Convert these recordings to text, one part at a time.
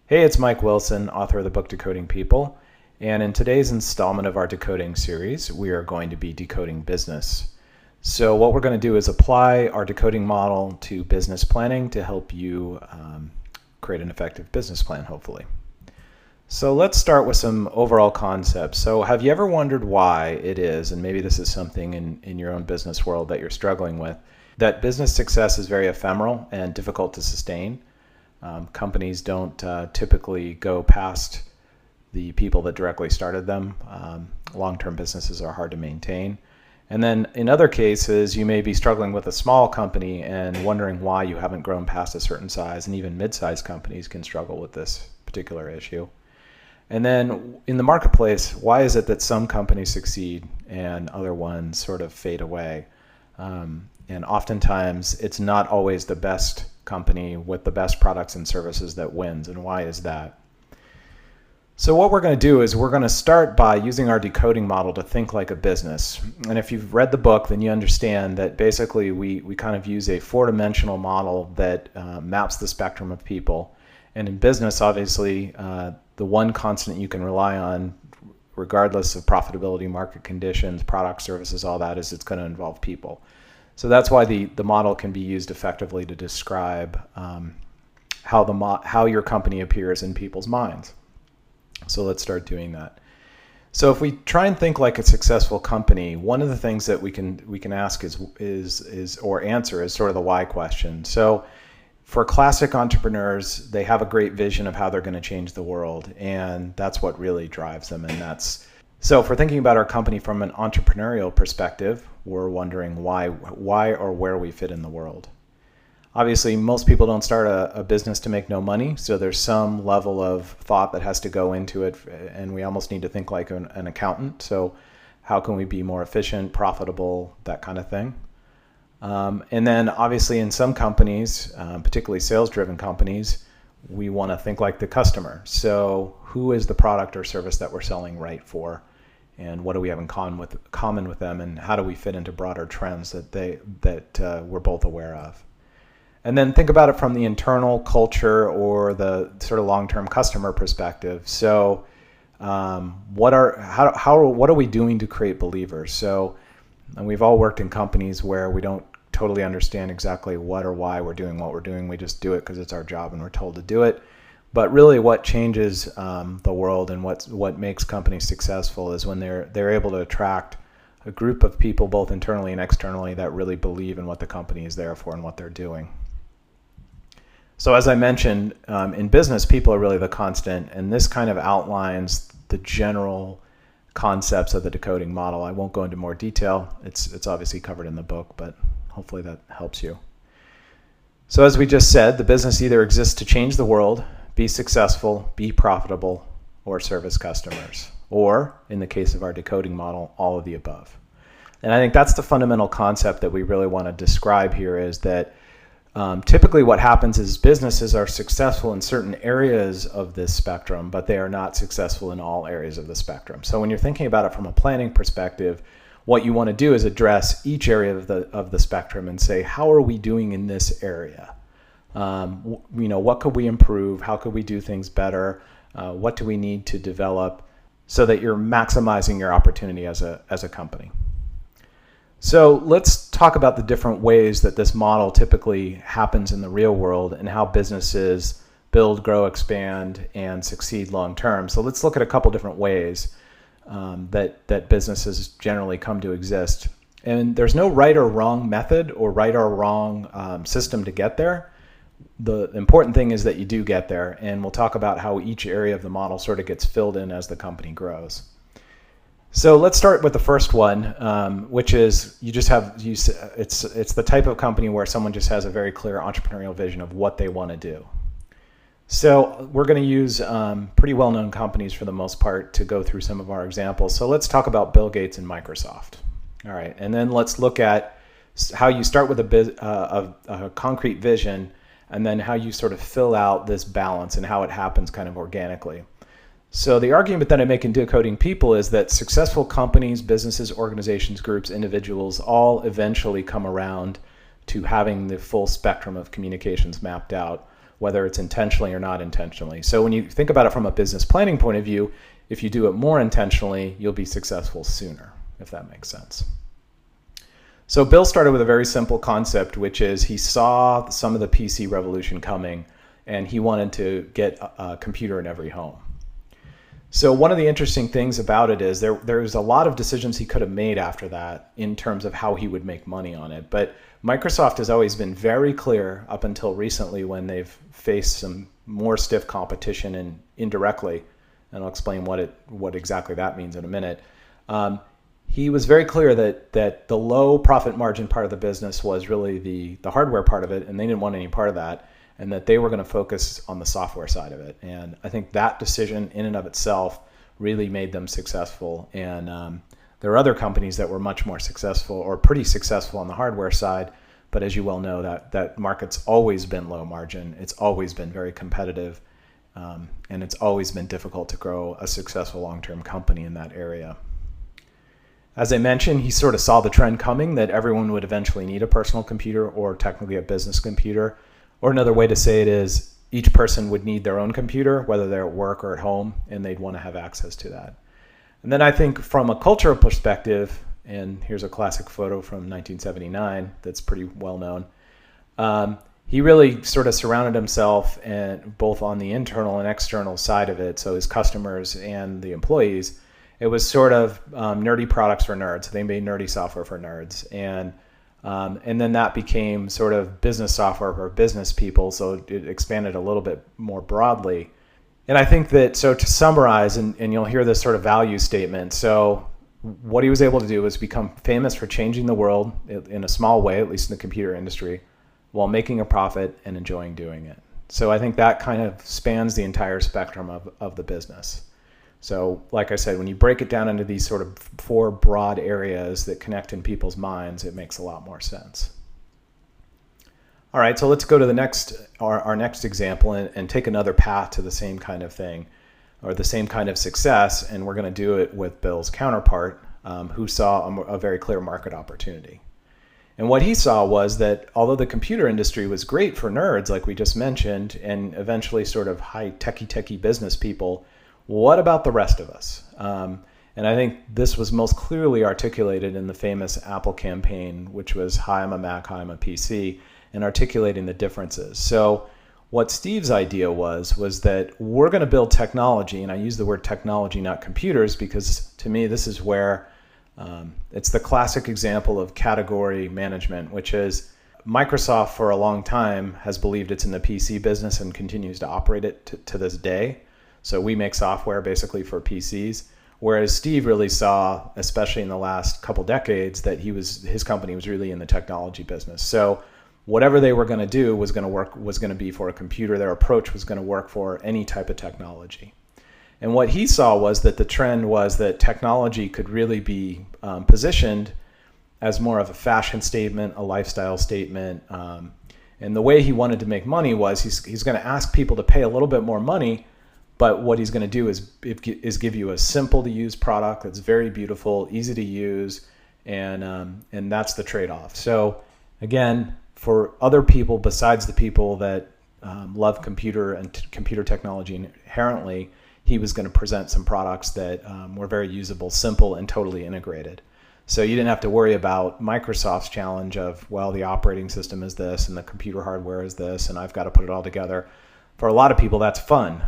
Hey, it's Mike Wilson, author of the book Decoding People. And in today's installment of our decoding series, we are going to be decoding business. So what we're going to do is apply our decoding model to business planning to help you create an effective business plan, hopefully. So let's start with some overall concepts. So have you ever wondered why it is, and maybe this is something in your own business world that you're struggling with, that business success is very ephemeral and difficult to sustain? Companies don't typically go past the people that directly started them. Long-term businesses are hard to maintain. And then in other cases, you may be struggling with a small company and wondering why you haven't grown past a certain size, and even mid-sized companies can struggle with this particular issue. And then in the marketplace, why is it that some companies succeed and other ones sort of fade away? And oftentimes, it's not always the best company with the best products and services that wins. And why is that? So what we're going to do is we're going to start by using our decoding model to think like a business. And if you've read the book, then you understand that basically we kind of use a four-dimensional model that maps the spectrum of people. And in business, obviously, the one constant you can rely on, regardless of profitability, market conditions, products, services, all that, is it's going to involve people. So that's why the model can be used effectively to describe how your company appears in people's minds. So let's start doing that. So if we try and think like a successful company, one of the things that we can ask is or answer is sort of the why question. So for classic entrepreneurs, they have a great vision of how they're going to change the world, and that's what really drives them. So if we're thinking about our company from an entrepreneurial perspective, we're wondering why or where we fit in the world. Obviously, most people don't start a business to make no money, so there's some level of thought that has to go into it, and we almost need to think like an accountant. So how can we be more efficient, profitable, that kind of thing? And then obviously in some companies, particularly sales-driven companies, we want to think like the customer. So who is the product or service that we're selling right for? And what do we have in common with them, and how do we fit into broader trends that we're both aware of? And then think about it from the internal culture or the sort of long-term customer perspective. So what are we doing to create believers? So and we've all worked in companies where we don't totally understand exactly what or why we're doing what we're doing. We just do it because it's our job and we're told to do it. But really what changes the world and what makes companies successful is when they're able to attract a group of people, both internally and externally, that really believe in what the company is there for and what they're doing. So as I mentioned, in business, people are really the constant, and this kind of outlines the general concepts of the decoding model. I won't go into more detail. It's obviously covered in the book, but hopefully that helps you. So as we just said, the business either exists to change the world, be successful, be profitable, or service customers. Or, in the case of our decoding model, all of the above. And I think that's the fundamental concept that we really want to describe here, is that typically what happens is businesses are successful in certain areas of this spectrum, but they are not successful in all areas of the spectrum. So when you're thinking about it from a planning perspective, what you want to do is address each area of the spectrum and say, how are we doing in this area? What could we improve? How could we do things better? What do we need to develop so that you're maximizing your opportunity as a company? So let's talk about the different ways that this model typically happens in the real world and how businesses build, grow, expand, and succeed long term. So let's look at a couple different ways that businesses generally come to exist. And there's no right or wrong method or right or wrong system to get there. The important thing is that you do get there, and we'll talk about how each area of the model sort of gets filled in as the company grows. So let's start with the first one, which is it's the type of company where someone just has a very clear entrepreneurial vision of what they want to do. So we're going to use pretty well-known companies for the most part to go through some of our examples. So let's talk about Bill Gates and Microsoft. All right, and then let's look at how you start with a concrete vision, and then how you sort of fill out this balance and how it happens kind of organically. So the argument that I make in Decoding People is that successful companies, businesses, organizations, groups, individuals all eventually come around to having the full spectrum of communications mapped out, whether it's intentionally or not intentionally. So when you think about it from a business planning point of view, if you do it more intentionally, you'll be successful sooner, if that makes sense. So Bill started with a very simple concept, which is he saw some of the PC revolution coming, and he wanted to get a computer in every home. So one of the interesting things about it is there's a lot of decisions he could have made after that in terms of how he would make money on it. But Microsoft has always been very clear up until recently when they've faced some more stiff competition and indirectly, and I'll explain what exactly that means in a minute. He was very clear that the low profit margin part of the business was really the hardware part of it, and they didn't want any part of that, and that they were going to focus on the software side of it. And I think that decision in and of itself really made them successful. And there are other companies that were much more successful or pretty successful on the hardware side, but as you well know, that market's always been low margin. It's always been very competitive, and it's always been difficult to grow a successful long-term company in that area. As I mentioned, he sort of saw the trend coming that everyone would eventually need a personal computer or technically a business computer. Or another way to say it is each person would need their own computer, whether they're at work or at home, and they'd want to have access to that. And then I think from a cultural perspective, and here's a classic photo from 1979 that's pretty well known, he really sort of surrounded himself and both on the internal and external side of it, so his customers and the employees, it was sort of nerdy products for nerds. They made nerdy software for nerds. And then that became sort of business software for business people, so it expanded a little bit more broadly. And I think that, so to summarize, and you'll hear this sort of value statement, so what he was able to do was become famous for changing the world in a small way, at least in the computer industry, while making a profit and enjoying doing it. So I think that kind of spans the entire spectrum of the business. So like I said, when you break it down into these sort of four broad areas that connect in people's minds, it makes a lot more sense. All right, so let's go to our next example and take another path to the same kind of thing or the same kind of success, and we're going to do it with Bill's counterpart, who saw a very clear market opportunity. And what he saw was that although the computer industry was great for nerds, like we just mentioned, and eventually sort of high techie business people, what about the rest of us? And I think this was most clearly articulated in the famous Apple campaign, which was, hi, I'm a Mac, hi, I'm a PC, and articulating the differences. So what Steve's idea was that we're going to build technology, and I use the word technology, not computers, because to me this is where it's the classic example of category management, which is Microsoft for a long time has believed it's in the PC business and continues to operate it to this day. So we make software basically for PCs, whereas Steve really saw, especially in the last couple decades, that his company was really in the technology business. So whatever they were going to do was going to be for a computer. Their approach was going to work for any type of technology. And what he saw was that the trend was that technology could really be positioned as more of a fashion statement, a lifestyle statement. And the way he wanted to make money was he's going to ask people to pay a little bit more money, but what he's going to do is give you a simple to use product that's very beautiful, easy to use, and that's the trade-off. So again, for other people besides the people that love computer and computer technology inherently, he was going to present some products that were very usable, simple, and totally integrated. So you didn't have to worry about Microsoft's challenge of, well, the operating system is this and the computer hardware is this, and I've got to put it all together. For a lot of people, that's fun.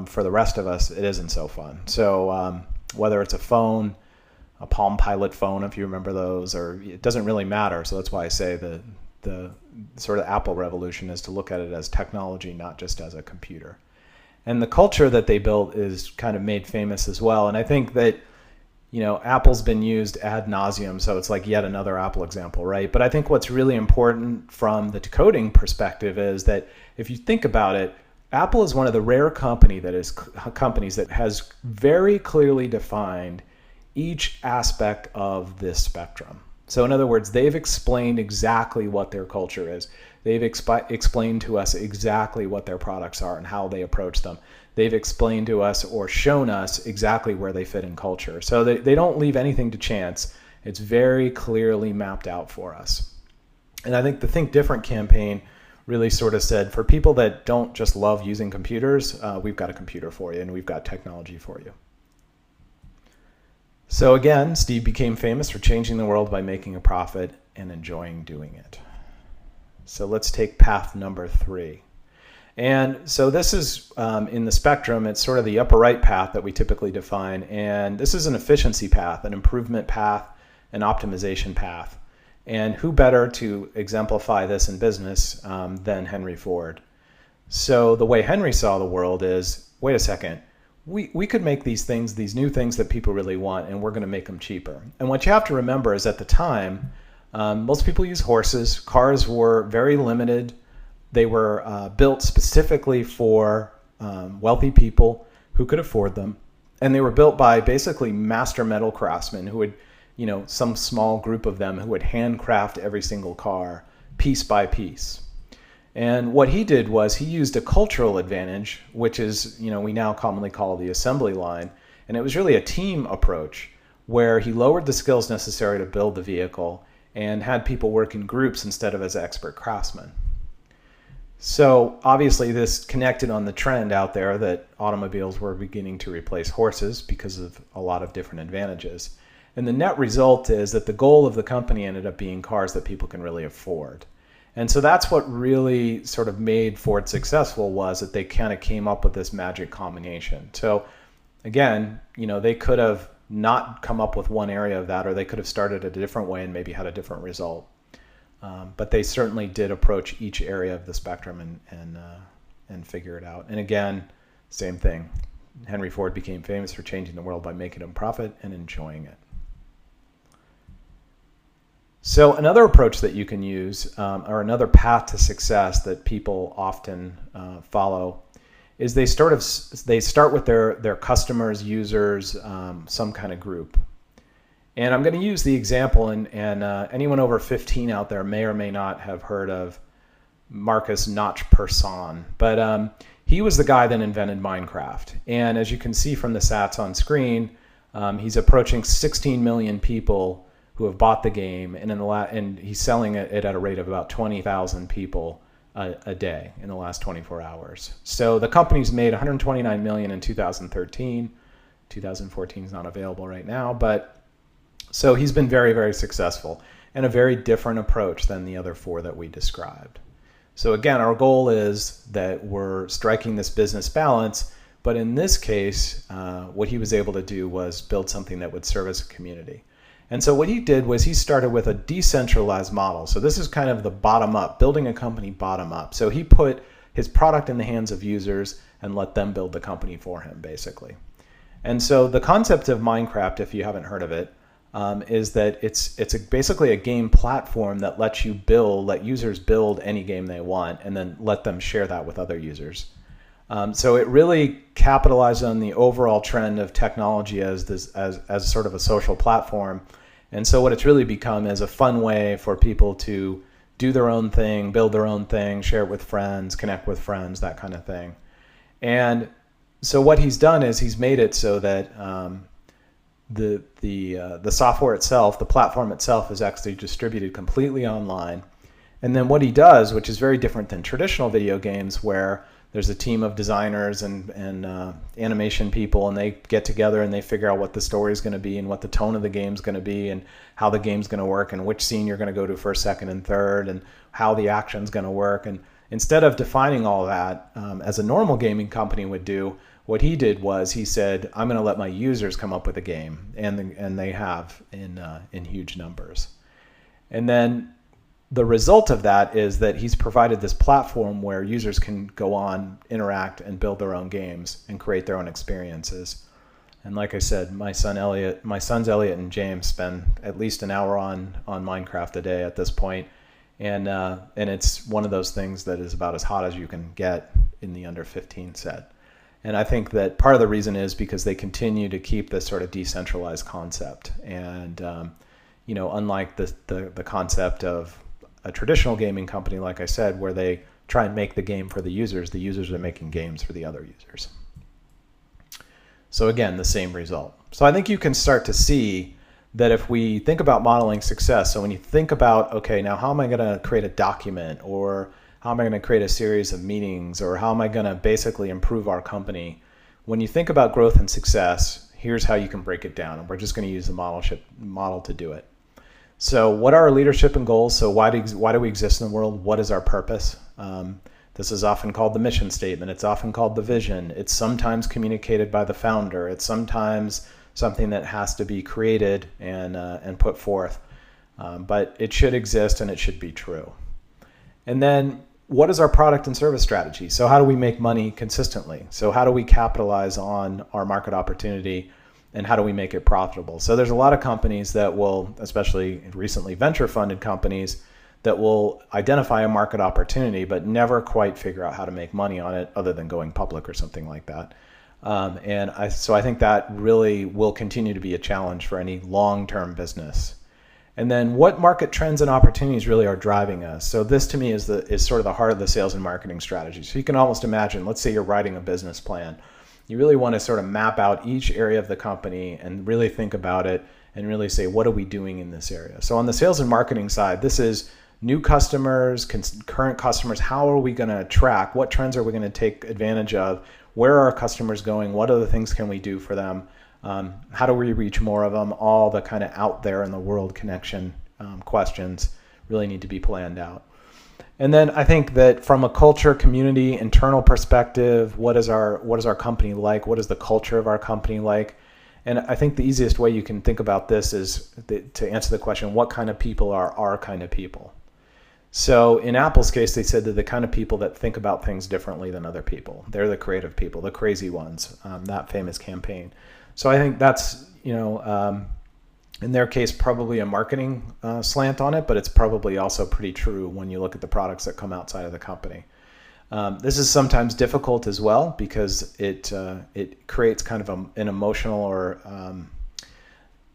For the rest of us, it isn't so fun. So whether it's a phone, a Palm Pilot phone, if you remember those, or it doesn't really matter. So that's why I say the sort of Apple revolution is to look at it as technology, not just as a computer. And the culture that they built is kind of made famous as well. And I think that, Apple's been used ad nauseum, so it's like yet another Apple example, right? But I think what's really important from the decoding perspective is that if you think about it, Apple is one of the rare companies that has very clearly defined each aspect of this spectrum. So in other words, they've explained exactly what their culture is. They've explained to us exactly what their products are and how they approach them. They've explained to us or shown us exactly where they fit in culture. So they don't leave anything to chance. It's very clearly mapped out for us. And I think the Think Different campaign really sort of said, for people that don't just love using computers, we've got a computer for you and we've got technology for you. So again, Steve became famous for changing the world by making a profit and enjoying doing it. So let's take path number 3. And so this is in the spectrum, it's sort of the upper right path that we typically define. And this is an efficiency path, an improvement path, an optimization path. And who better to exemplify this in business than Henry Ford? So the way Henry saw the world is, wait a second, we could make these things, these new things that people really want, and we're going to make them cheaper. And what you have to remember is at the time, most people use horses. Cars were very limited. They were built specifically for wealthy people who could afford them. And they were built by basically master metal craftsmen who would, some small group of them who would handcraft every single car piece by piece. And what he did was he used a cultural advantage, which is, we now commonly call the assembly line. And it was really a team approach where he lowered the skills necessary to build the vehicle and had people work in groups instead of as expert craftsmen. So obviously this connected on the trend out there that automobiles were beginning to replace horses because of a lot of different advantages. And the net result is that the goal of the company ended up being cars that people can really afford. And so that's what really sort of made Ford successful, was that they kind of came up with this magic combination. So again, they could have not come up with one area of that, or they could have started it a different way and maybe had a different result. But they certainly did approach each area of the spectrum and figure it out. And again, same thing. Henry Ford became famous for changing the world by making a profit and enjoying it. So another approach that you can use, or another path to success that people often follow, is they start with their customers, users, some kind of group. And I'm going to use the example, and anyone over 15 out there may or may not have heard of Marcus Notch Persson, but he was the guy that invented Minecraft. And as you can see from the stats on screen, he's approaching 16 million people who have bought the game, and he's selling it at a rate of about 20,000 people a day in the last 24 hours. So the company's made $129 million in 2013. 2014 is not available right now, but so he's been very, very successful, and a very different approach than the other 4 that we described. So again, our goal is that we're striking this business balance, but in this case, what he was able to do was build something that would service a community. And so what he did was he started with a decentralized model. So this is kind of the bottom up, building a company bottom up. So he put his product in the hands of users and let them build the company for him, basically. And so the concept of Minecraft, if you haven't heard of it, is that it's basically a game platform that lets users build any game they want and then let them share that with other users. So it really capitalized on the overall trend of technology as sort of a social platform. And so what it's really become is a fun way for people to do their own thing, build their own thing, share it with friends, connect with friends, that kind of thing. And so what he's done is he's made it so that the software itself, the platform itself, is actually distributed completely online. And then what he does, which is very different than traditional video games, where there's a team of designers and animation people, and they get together and they figure out what the story is going to be and what the tone of the game is going to be and how the game's going to work and which scene you're going to go to first, second, and third and how the action's going to work. And instead of defining all that as a normal gaming company would do, what he did was he said, I'm going to let my users come up with a game, and they have in huge numbers. And then the result of that is that he's provided this platform where users can go on, interact, and build their own games and create their own experiences. And like I said, my sons Elliot and James spend at least an hour on Minecraft a day at this point, and it's one of those things that is about as hot as you can get in the under 15 set. And I think that part of the reason is because they continue to keep this sort of decentralized concept, and unlike the concept of a traditional gaming company, like I said, where they try and make the game for the users are making games for the other users. So again, the same result. So I think you can start to see that if we think about modeling success, so when you think about, okay, now how am I going to create a document, or how am I going to create a series of meetings, or how am I going to basically improve our company? When you think about growth and success, here's how you can break it down. And we're just going to use the model to do it. So what are our leadership and goals? So why do we exist in the world? What is our purpose? This is often called the mission statement. It's often called the vision. It's sometimes communicated by the founder. It's sometimes something that has to be created and put forth. But it should exist and it should be true. And then what is our product and service strategy? So how do we make money consistently? So how do we capitalize on our market opportunity, and how do we make it profitable? So there's a lot of companies that will, especially recently venture funded companies, that will identify a market opportunity but never quite figure out how to make money on it other than going public or something like that. So I think that really will continue to be a challenge for any long-term business. And then what market trends and opportunities really are driving us? So this to me is sort of the heart of the sales and marketing strategy. So you can almost imagine, let's say you're writing a business plan. You really want to sort of map out each area of the company and really think about it and really say, what are we doing in this area? So on the sales and marketing side, this is new customers, current customers. How are we going to track? What trends are we going to take advantage of? Where are our customers going? What other things can we do for them? How do we reach more of them? All the kind of out there in the world connection questions really need to be planned out. And then I think that from a culture, community, internal perspective, what is our company like? What is the culture of our company like? And I think the easiest way you can think about this is to answer the question, what kind of people are our kind of people? So in Apple's case, they said they're the kind of people that think about things differently than other people. They're the creative people, the crazy ones, that famous campaign. So I think that's, in their case, probably a marketing slant on it, but it's probably also pretty true when you look at the products that come outside of the company. This is sometimes difficult as well because it creates kind of an emotional or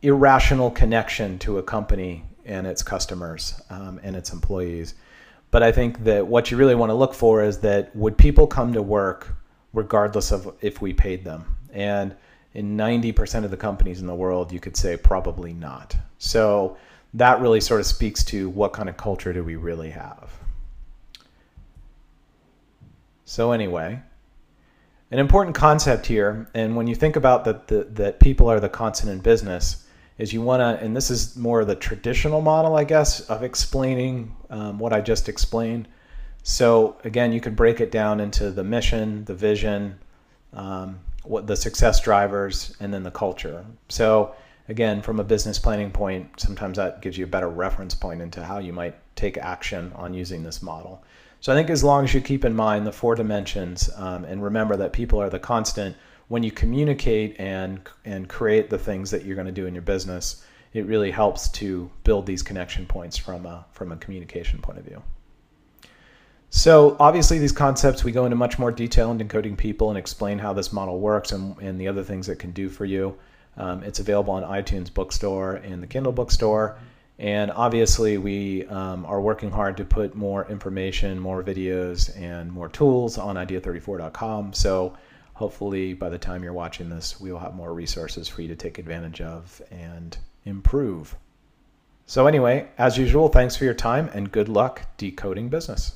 irrational connection to a company and its customers and its employees. But I think that what you really want to look for is that would people come to work regardless of if we paid them? And in 90% of the companies in the world, you could say probably not. So that really sort of speaks to what kind of culture do we really have. So anyway, an important concept here, and when you think about that people are the constant in business, is you want to, and this is more of the traditional model, I guess, of explaining what I just explained. So again, you could break it down into the mission, the vision, what the success drivers, and then the culture. So again, from a business planning point, sometimes that gives you a better reference point into how you might take action on using this model. So I think as long as you keep in mind the 4 dimensions and remember that people are the constant, when you communicate and create the things that you're going to do in your business, it really helps to build these connection points from a communication point of view. So obviously these concepts, we go into much more detail in Decoding People and explain how this model works and the other things it can do for you. It's available on iTunes Bookstore and the Kindle Bookstore. And obviously we are working hard to put more information, more videos, and more tools on idea34.com. So hopefully by the time you're watching this, we will have more resources for you to take advantage of and improve. So anyway, as usual, thanks for your time and good luck decoding business.